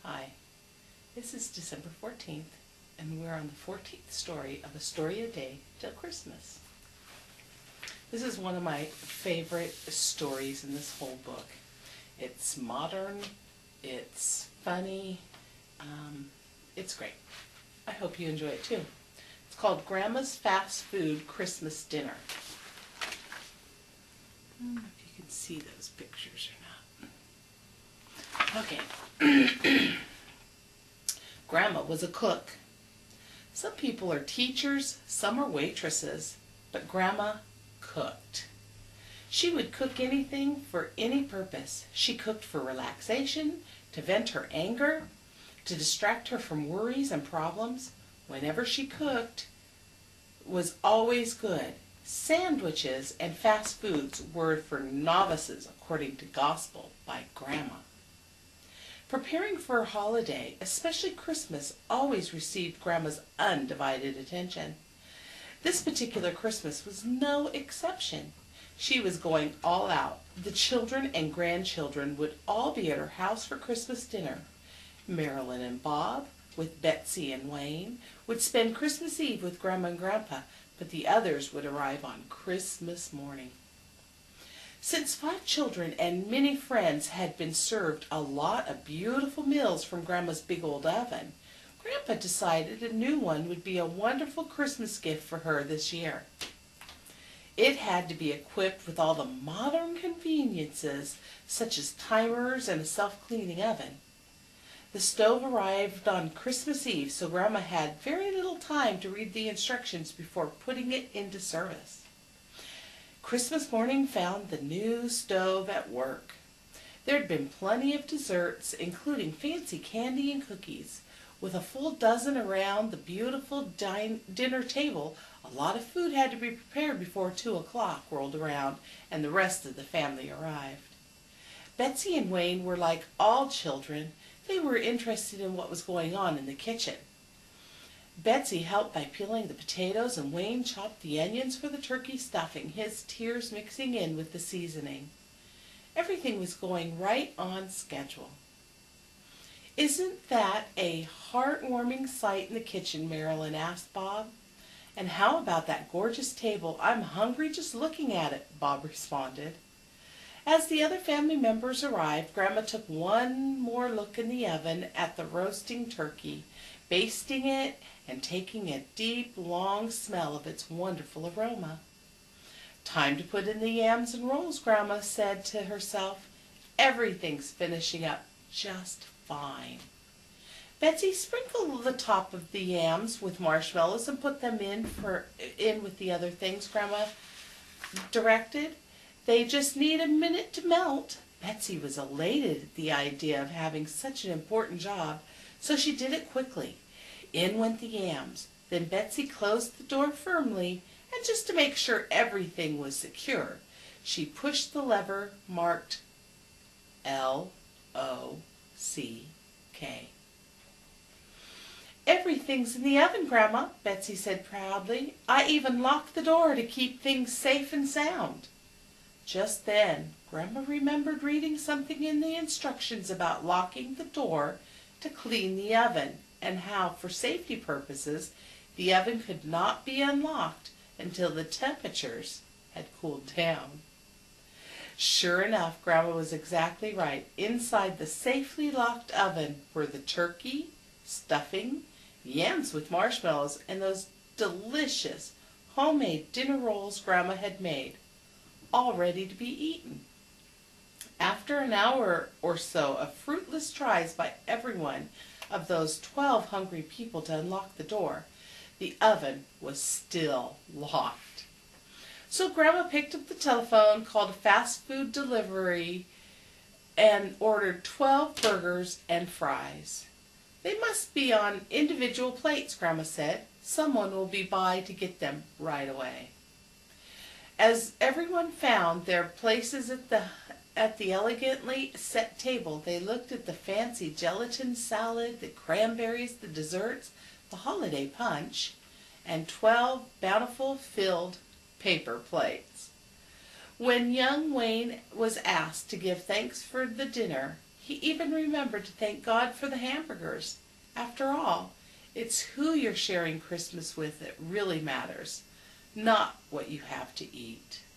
Hi, this is December 14th, and we're on the 14th story of A Story a Day Till Christmas. This is one of my favorite stories in this whole book. It's modern, it's funny, it's great. I hope you enjoy it too. It's called Grandma's Fast Food Christmas Dinner. I don't know if you can see those pictures or not. Okay. Grandma was a cook. Some people are teachers, some are waitresses, but Grandma cooked. She would cook anything for any purpose. She cooked for relaxation, to vent her anger, to distract her from worries and problems. Whenever she cooked, was always good. Sandwiches and fast foods were for novices, according to Gospel by Grandma. Preparing for a holiday, especially Christmas, always received Grandma's undivided attention. This particular Christmas was no exception. She was going all out. The children and grandchildren would all be at her house for Christmas dinner. Marilyn and Bob, with Betsy and Wayne, would spend Christmas Eve with Grandma and Grandpa, but the others would arrive on Christmas morning. Since 5 children and many friends had been served a lot of beautiful meals from Grandma's big old oven, Grandpa decided a new one would be a wonderful Christmas gift for her this year. It had to be equipped with all the modern conveniences, such as timers and a self-cleaning oven. The stove arrived on Christmas Eve, so Grandma had very little time to read the instructions before putting it into service. Christmas morning found the new stove at work. There had been plenty of desserts, including fancy candy and cookies. With a full dozen around the beautiful dinner table, a lot of food had to be prepared before 2 o'clock rolled around and the rest of the family arrived. Betsy and Wayne were like all children. They were interested in what was going on in the kitchen. Betsy helped by peeling the potatoes, and Wayne chopped the onions for the turkey stuffing, his tears mixing in with the seasoning. Everything was going right on schedule. "Isn't that a heartwarming sight in the kitchen?" Marilyn asked Bob. "And how about that gorgeous table? I'm hungry just looking at it," Bob responded. As the other family members arrived, Grandma took one more look in the oven at the roasting turkey, basting it and taking a deep, long smell of its wonderful aroma. "Time to put in the yams and rolls," Grandma said to herself. "Everything's finishing up just fine." Betsy sprinkled the top of the yams with marshmallows and put them in with the other things Grandma directed. "They just need a minute to melt." Betsy was elated at the idea of having such an important job, so she did it quickly. In went the yams. Then Betsy closed the door firmly, and just to make sure everything was secure, she pushed the lever marked L-O-C-K. "Everything's in the oven, Grandma," Betsy said proudly. "I even locked the door to keep things safe and sound." Just then, Grandma remembered reading something in the instructions about locking the door to clean the oven, and how, for safety purposes, the oven could not be unlocked until the temperatures had cooled down. Sure enough, Grandma was exactly right. Inside the safely locked oven were the turkey, stuffing, yams with marshmallows, and those delicious homemade dinner rolls Grandma had made, all ready to be eaten. After an hour or so of fruitless tries by everyone of those 12 hungry people to unlock the door, the oven was still locked. So Grandma picked up the telephone, called a fast food delivery, and ordered 12 burgers and fries. "They must be on individual plates," Grandma said. "Someone will be by to get them right away." As everyone found their places at the elegantly set table, they looked at the fancy gelatin salad, the cranberries, the desserts, the holiday punch, and 12 bountiful filled paper plates. When young Wayne was asked to give thanks for the dinner, He even remembered to thank God for the hamburgers. After all, it's who you're sharing Christmas with that really matters, not what you have to eat.